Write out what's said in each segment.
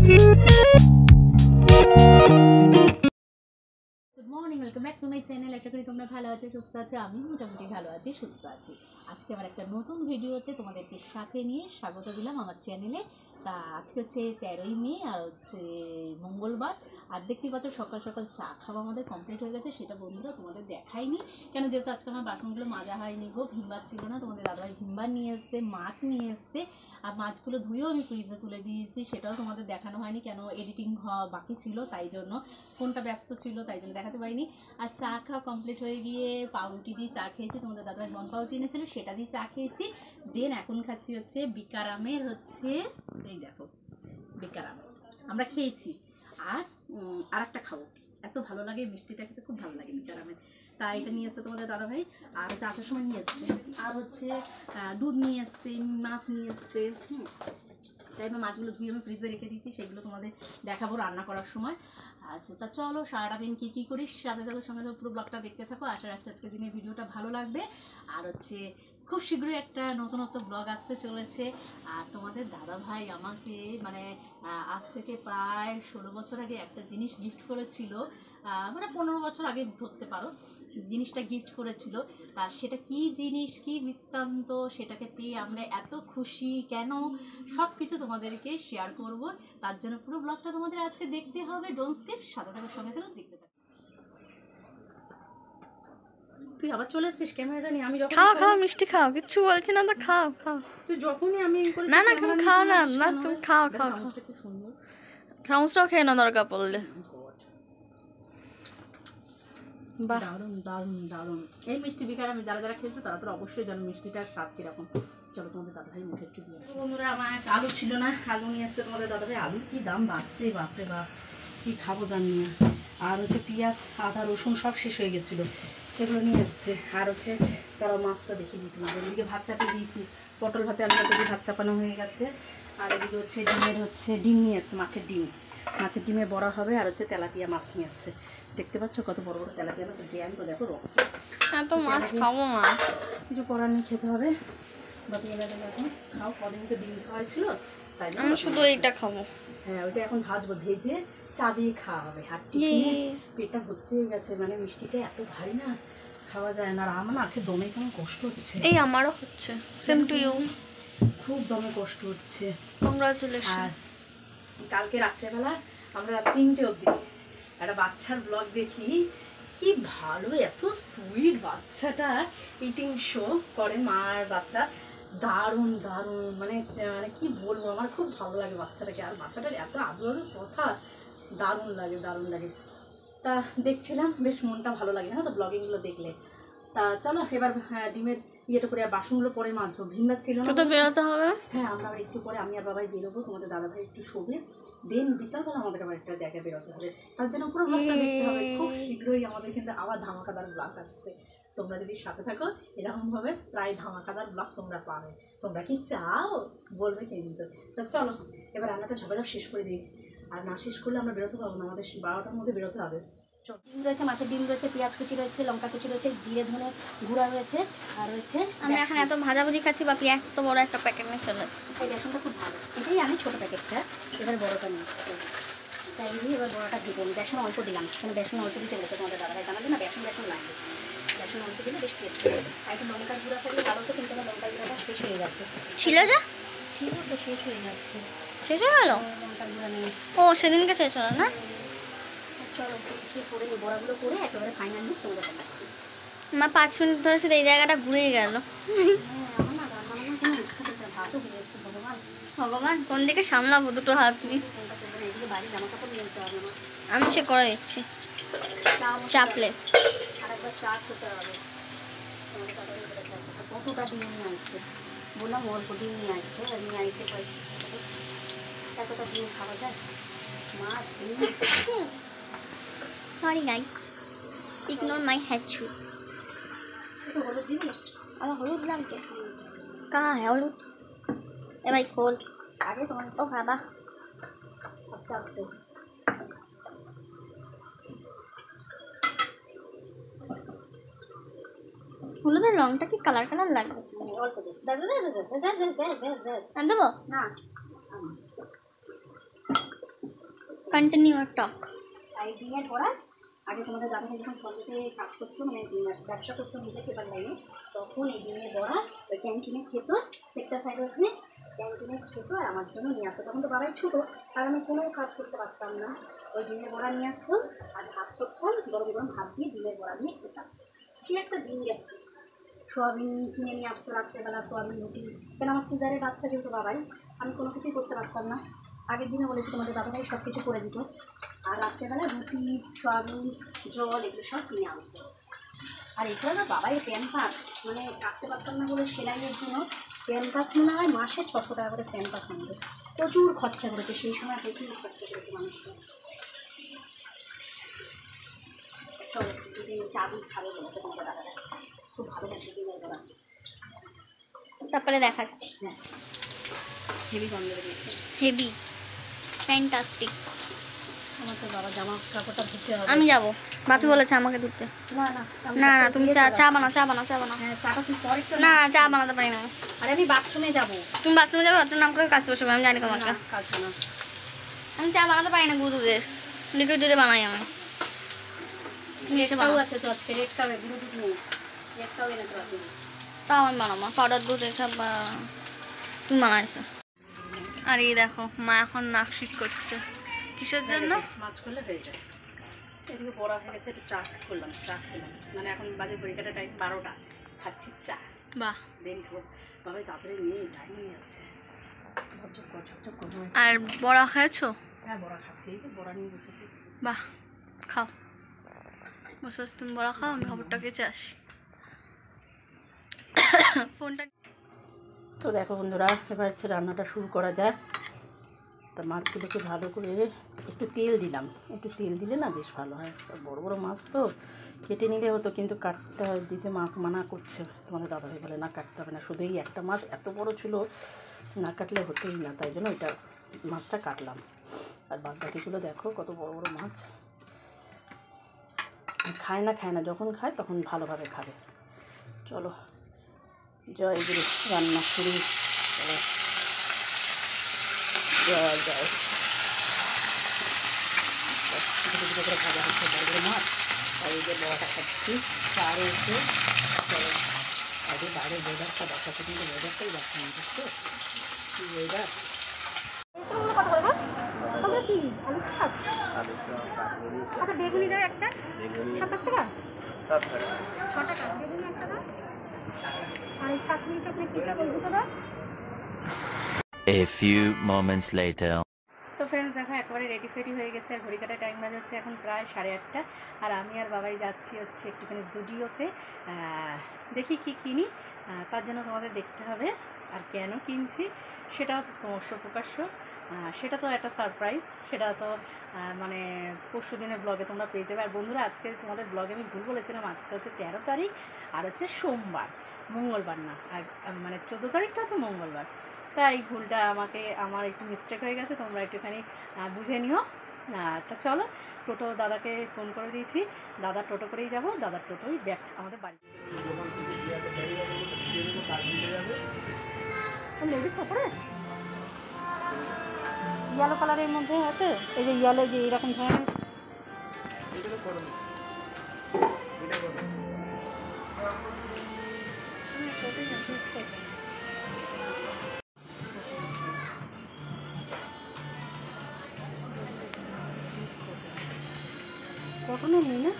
Morning, welcome back to my channel. আশা করি তোমরা ভালো আছো, সুস্থ আছো। আমি মোটামুটি ভালো আছি, সুস্থ আছি। আজকে আমার একটা নতুন ভিডিওতে তোমাদেরকে সাথে নিয়ে স্বাগত দিলাম আমার চ্যানেলে। তা আজকে হচ্ছে 13ই মে আর হচ্ছে মঙ্গলবার। আর দেখতেই পাচ্ছ সকাল সকাল চা খাওয়া আমাদের কমপ্লিট হয়ে গেছে। সেটা বন্ধুরা তোমাদের দেখাইনি কেন, যেহেতু আজকে আমার বাসনগুলো মাজা হয়নি গো। ভিমবার ছিল না, তোমাদের দাদাভাই ভিমবার নিয়ে এসছে, মাছ নিয়ে এসছে। আর মাছগুলো ধুয়েও আমি ফ্রিজে তুলে দিয়েছি, সেটাও তোমাদের দেখানো হয়নি কেন, এডিটিং হওয়া বাকি ছিল, তাই জন্য ফোনটা ব্যস্ত ছিল, তাই জন্য দেখাতে পারিনি। আর চা খাওয়া কমপ্লিট হয়ে গিয়ে পাউরুটি দিয়ে চা খেয়েছি, তোমাদের দাদাভাই বন পাউরুটি এনেছিল, সেটা দিয়ে চা খেয়েছি। দেন এখন খাচ্ছি হচ্ছে বিকারামের হচ্ছে, এই দেখো বিকারাম আমরা খেয়েছি। আর একটা খাবো, এত ভালো লাগে মিষ্টিটা খেতে, খুব ভালো লাগে বিকারামের। তা এটা নিয়ে এসছে তোমাদের দাদাভাই, আর হচ্ছে আসার সময় নিয়ে এসছে। আর হচ্ছে দুধ নিয়ে এসছে, মাছ নিয়ে এসছে। তাই আমি মাছগুলো ধুয়ে আমি ফ্রিজে রেখে দিয়েছি, সেগুলো তোমাদের দেখাবো রান্না করার সময়। আচ্ছা, তা চলো সারাটা দিন কী করিস সাথে থাকো, সঙ্গে তো পুরো ব্লগটা দেখতে থাকো। আশা রাখছি আজকের দিনের ভিডিওটা ভালো লাগবে। আর হচ্ছে খুব শীঘ্রই একটা নতুনত্ব ব্লগ আসতে চলেছে। আর তোমাদের দাদাভাই আমাকে মানে আজ থেকে প্রায় 16 বছর আগে একটা জিনিস গিফট করেছিল, মানে 15 বছর আগে ধরতে পারো। জিনিসটা গিফট করেছিল, আর সেটা কি জিনিস, কি বৃত্তান্ত, সেটাকে পেয়ে আমরা এত খুশি কেন, সব কিছু তোমাদেরকে শেয়ার করব। তার জন্য পুরো ব্লগটা তোমাদের আজকে দেখতে হবে। ডোন্ট স্কিপ, সাথে থাকো, সঙ্গে থাকো, দেখতে থাকো। তুই আবার চলে এসেছিস ক্যামেরাটা নিয়ে। আমি যখন খাও মিষ্টি খাও, কিচ্ছু বলছি না তো, খাও। তুই যখনই আমি না তুমি খাও না তুমি খাও। চামচটাও খেয়ে না দরকার পড়লে। বাহ, দারুণ দারুণ দারুণ এই মিষ্টি বিকারামে যারা যারা খেয়েছো তারা তো অবশ্যই জানো মিষ্টিটার স্বাদ কিরকম। চলো তোমাদের দাদাভাই মুখে একটু দিয়ে। বন্ধুরা, আমার আলু ছিল না, আলু নিয়ে এসছে তোমাদের দাদাভাই। আলুর কি দাম বাড়ছে, বাপরে বাপ, কি খাবো জানি না। আর হচ্ছে পেঁয়াজ, আদা, রসুন সব শেষ হয়ে গেছিলো, সেগুলো নিয়ে এসছে। আর হচ্ছে তারা মাছটা দেখিয়ে দিতে হবে। এদিকে ভাত চাপিয়ে দিয়েছি, পটল ভাতে আলু ভাতে ভাত চাপানো হয়ে গেছে। আর এদিকে হচ্ছে ডিম নিয়ে এসছে, মাছের ডিমে বড়া হবে। আর হচ্ছে তেলাপিয়া মাছ নিয়ে এসছে। দেখতে পাচ্ছ কত বড় বড় তেলাপিয়া মাছ, জ্যাম তো দেখো রক্ত। তো মাছ খাবো না, কিছু করার নেই, খেতে হবে। বাকি এখন খাও, কদিন তো ডিম খাওয়া ছিল, তাই আমি শুধু এইটা খাবো। হ্যাঁ, ওইটা এখন ভাজবো, ভেজে চা দিয়ে খাওয়া হবে। হাত টিফিনে পেটটা ভর্তি হয়ে গেছে, মানে মিষ্টিটা এত ভারী না, খাওয়া যায় না। আর আমার না আজকে দমে কেমন কষ্ট হচ্ছে। এই আমারও হচ্ছে, সেম টু ইউ। খুব দমে কষ্ট হচ্ছে। কংগ্রাচুলেশন। আর কালকে রাত্রেবেলা আমরা 3টে অবধি একটা বাচ্চার ব্লগ দেখি, কি ভালো, এত সুইট বাচ্চাটা, ইটিং শো করে মা আর বাচ্চা, দারুণ দারুণ, মানে মানে কি বলবো, আমার খুব ভালো লাগে বাচ্চাটাকে। আর বাচ্চাটার এত আদর কথা, দারুণ লাগে দারুণ লাগে। তা দেখছিলাম, বেশ মনটা ভালো লাগে না তো ব্লগিংগুলো দেখলে। তা চলো এবার ডিমের ইয়েটা করে, আর বাসনগুলো পরে মাজবো। ভিন্নার ছিল না, তো বেরোতে হবে। হ্যাঁ, আমরা আবার একটু পরে আমি আর বাবাই বেরোবো, তোমাদের দাদাভাই একটু শোবে। দেন বিকালবেলা আমাদের আবার একটা জায়গায় বেরোতে হবে, তার জন্য পুরো ব্লগটা দেখতে হবে। খুব শীঘ্রই আমাদের কিন্তু আবার ধামাকাদার ব্লগ আসছে। তোমরা যদি সাথে থাকো, এরকমভাবে প্রায় ধামাকাদার ব্লগ তোমরা পাবে। তোমরা কি চাও বলবে কিন্তু। তা চলো এবার রান্নাটা ঝামেলা শেষ করে দিই, আর না শেষ করলে আমরা বেরোতে পারবো না, আমাদের 12টার মধ্যে বেরোতে হবে। ডিম রয়েছে, মাছের ডিম রয়েছে, পেঁয়াজ কুচি রয়েছে, লঙ্কা কুচি রয়েছে, জিরে ধনে গুঁড়া রয়েছে, আর রয়েছে আমি এখন এত ভাজাভুজি খাচ্ছি, বাপি এত বড় একটা প্যাকেট নিয়ে চলে এসেছি। এই বেসনটা খুব ভালো, এটাই আমি ছোটো প্যাকেটটা, এবারে বড়োটা নিচ্ছি। তাই দিয়ে এবার বড়োটা দিবো। বেসন অল্প দিলাম, কারণ বেসন অল্প দিতে বলেছে তোমাদের দাদাভাই, জানাবে না বেসন লাগবে, বেসন অল্প দিলে বেশ টেস্ট হবে। আর একটু লঙ্কার গুঁড়া থাকলে ভালো হতো, কিন্তু আমার লঙ্কার গুঁড়াটা শেষ হয়ে যাচ্ছে। ছিল তো শেষ হয়ে যাচ্ছে। শেষ হয়ে গেল? লঙ্কার গুঁড়া নেই। ও সেদিনকে শেষ হলো না। চলো করে নিই, বড়াগুলো করে একেবারে ফাইনাল লুক তোমাদের দেখাচ্ছি। মা 5 মিনিট ধরে শুধু এই জায়গাটা ঘুরেই গেল। আমার না রান্না বান্না কোনো ইচ্ছা করছে না, ভাতও হয়ে এসছে। ভগবান কোন দিকে সামলাবো দুটো হাত নিয়ে। এদিকে বাইরে জামা কাপড় নিয়ে যেতে হবে আমার। আমি সে করে দিচ্ছি, চাপলেস। আর একবার চা খেতে হবে। কতটা ডিম নিয়ে আসছে বললাম, অল্প ডিম নিয়ে আসছে, আর নিয়ে আসছে এতটা ডিম খাওয়া যায়? মাছ sorry guys, ignore my head shoe. হলুদ দিবি? আমার হলুদ লাগবে। কাহা হ্যাঁ হলুদ? এবার খোল আগে তোমার ও বাবা। আস্তে আস্তে হলুদের রংটা কি কালার কালার লাগবে? অল্প দেবো দেবো না। কন্টিনিউ টক। এই ডিমের বড়া আগে তোমাদের দাদা যখন কলেজে কাজ করতো, মানে ব্যবসা করতো নিজে পেপার লাইনে, তখন এই ডিমের বড়া ওই ক্যান্টিনে খেত, একটা সাইডে ওখানে ক্যান্টিনে খেত আর আমার জন্য নিয়ে আসতো। তখন তো বাবাই ছোটো, আর আমি কোনো কাজ করতে পারতাম না। ওই ডিমের বড়া নিয়ে আসতো আর ভাত করতাম, গরম গরম ভাত দিয়ে ডিমের বড়া দিয়ে খেতাম। সে একটা দিন গেছে। সোয়াবিন কিনে নিয়ে আসতো রাত্রেবেলা, সোয়াবিন রুটি, কেন আমার সিজারের বাচ্চা যেহেতু বাবাই, আমি কোনো কিছুই করতে পারতাম না। আগের দিনে বলেছি তোমাদের দাদাভাই সব কিছু করে দিত, আর রাত্রেবেলা রুটি, সোয়াবিন, জল এগুলো সব কিনে আনতো। আর এছাড়া না বাবাই প্যাম্পাস, মানে কাটতে পারতাম না বলে সেলাইয়ের জন্য প্যাম্পাস মনে হয় মাসে 600 টাকা করে প্যাম্পাস আনতো। প্রচুর খরচা করেছে সেই সময়, প্রচুর খরচা করেছে মানুষকে। চলো যদি চা দুধ খাবে বলেছে তোমাদের দাদারা, খুব ভালো লাগে ডিমের বড়া। তারপরে দেখাচ্ছি। হ্যাঁ, হেভি গন্ধ দিয়েছে, হেভি ফ্যান্টাস্টিক। আমার তো বাবা জামা কাপড়টা ধুতে হবে। আমি যাব, বাপি বলেছে আমাকে ধুতে। না না না না, তুমি চা বানাও, চা বানাও, চা বানাও। হ্যাঁ, চাটা তুমি পরে একটু না, চা বানাতে পারি না। আরে আমি বাথরুমে যাবো। তুমি বাথরুমে যাবে, বাথরুম নাম করে কাজ বসবে, আমি জানি তোমাকে। কালকে না, আমি চা বানাতে পারি না গুঁড়ো দুধের, লিকুইড দুধে বানাই আমি। তুমি এসে রেডটাও বানাও। আছে তো আজকে, রেডটাও গুঁড়ো দুধ নেই, রেডটাও এনে তো আছে। তাও আমি বানাবো পাউডার দুধ এসব তুমি বানাইছো। আর এই দেখো মা এখন নাকশিট করছে, কিসের জন্য? মাছ করলে হয়ে যায়। এদিকে বড়া হয়ে গেছে, একটু চা করলাম, চা খেলাম, মানে এখন বাজে ঘড়িকাটা টাইম 12টা, খাচ্ছি চা। বাহ। দেন খাবো, বাবাই তাড়াতাড়ি নিয়ে টাইম নিয়ে যাচ্ছে। ঝকঝক গরম। আর বড়া খেয়েছো? হ্যাঁ, বড়া খাচ্ছি, এই তো বড়া নিয়ে বসেছি। বাহ, খাও, বসে বসে তুমি বড়া খাও, আমি খবরটা কেচে আসি। ফোনটা তো দেখো বন্ধুরা, এবার হচ্ছে রান্নাটা শুরু করা যায়। তা মাছগুলোকে ভালো করে একটু তেল দিলাম, একটু তেল দিলে না বেশ ভালো হয়। বড় বড় মাছ তো কেটে নিলে হতো, কিন্তু কাটতে দিতে মানা করছে তোমাদের দাদাভাই, বলে না কাটতে হবে না, শুধু এই একটা মাছ এত বড় ছিল, না কাটলে হতোই না, তাই জন্য এটা মাছটা কাটলাম। আর বাদ বাকিগুলো দেখো কত বড় বড় মাছ। খায় না, যখন খায় তখন ভালোভাবে খাবে। চলো জয় গুরু, রান্না শুরু। চলো জয় জয়। ছোটো ছোটো করে ভাজা হচ্ছে বড় বড় মাছ, আর এই যে বড়াটা খাচ্ছি চারে এসে। চলো আগে বাইরের ওয়েদারটা দেখাচ্ছে, কিন্তু ওয়েদারটাই দেখা নেই, বুঝছো কি ওয়েদার। আচ্ছা বেগুনি দাও একটা, 27 টাকা, 6 টাকা বেগুনি একটা দাও, আর এই কাশ্মীরি চকলেট পিঠা ওই দুটো দাও। A few moments later. তো ফ্রেন্ডস দেখো একেবারে রেডি ফেডি হয়ে গেছে, আর ঘড়িকাটা টাইম বাজে হচ্ছে এখন প্রায় 8:30, আর আমি আর বাবাই যাচ্ছি হচ্ছে একটুখানি জুডিওতে। দেখি কি কিনি, তার জন্য তোমাদের দেখতে হবে। আর কেন কিনছি সেটাও তো ক্রমশ প্রকাশ্য, সেটা তো একটা সারপ্রাইজ, সেটা তো মানে পরশু দিনের ব্লগে তোমরা পেয়ে যাবে। আর বন্ধুরা আজকে তোমাদের ব্লগে আমি ভুল বলেছিলাম, আজকে হচ্ছে 13 তারিখ আর হচ্ছে সোমবার, মঙ্গলবার না, আর মানে 14 তারিখটা হচ্ছে মঙ্গলবার। তাই এই ভুলটা আমার একটু মিস্টেক হয়ে গেছে, তোমরা একটুখানি বুঝে নিও। তা চলো, টোটো দাদাকে ফোন করে দিয়েছি, দাদার টোটো করেই যাবো, দাদার টোটোই ব্যাক আমাদের বাড়ি। লেডিস ওপরে ইয়েলো কালারের মধ্যে আছে, এই যে ইয়েলো, যে এরকম ধরনের। কটনের নেই না?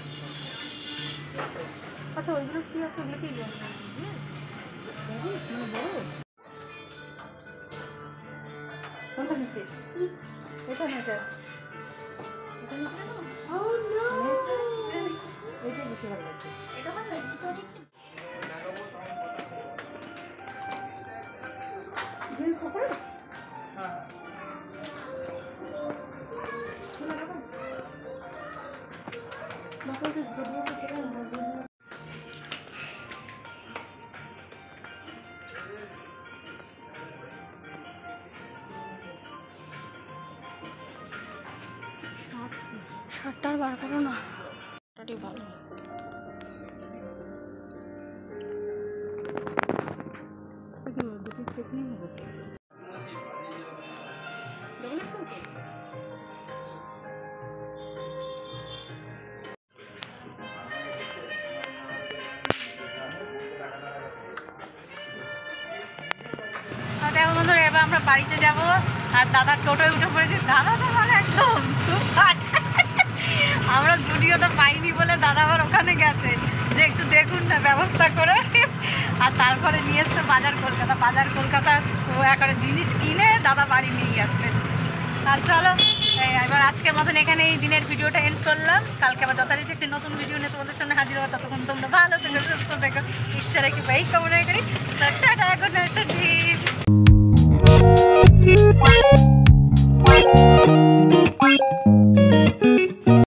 আচ্ছা ওইগুলো কী আছে, ওগুলো কি বড়? কোনটা নিচ্ছিস? এটা না, এটা এইটাই বেশি ভালো লাগছে। জিন্স উপরে শার্টটা বার করো না, শার্টটাই ভালো। দুটো চেক নিয়ে নেবো। আমরা বাড়িতে যাব। আর দাদার টোটোয় উঠে পড়েছি। দাদা তো মানে একদম সুপার। আমরা জুডিওতে পাইনি বলে দাদা আবার ওখানে গেছে যে একটু দেখুন না ব্যবস্থা করে। আর তারপরে নিয়ে এসছে বাজার কলকাতা ও একটা জিনিস কিনে দাদা বাড়ি নিয়ে যাচ্ছে। আর চলো এবার আজকের মতন এখানে এই দিনের ভিডিওটা এন্ড করলাম। কালকে আবার যথারীতি একটি নতুন ভিডিও নিয়ে তোমাদের সামনে হাজির হবো। ততক্ষণ তোমরা ভালো থেকো, সুস্থ থেকো, ঈশ্বরের কৃপায় এই কামনা করি। Tata, good night.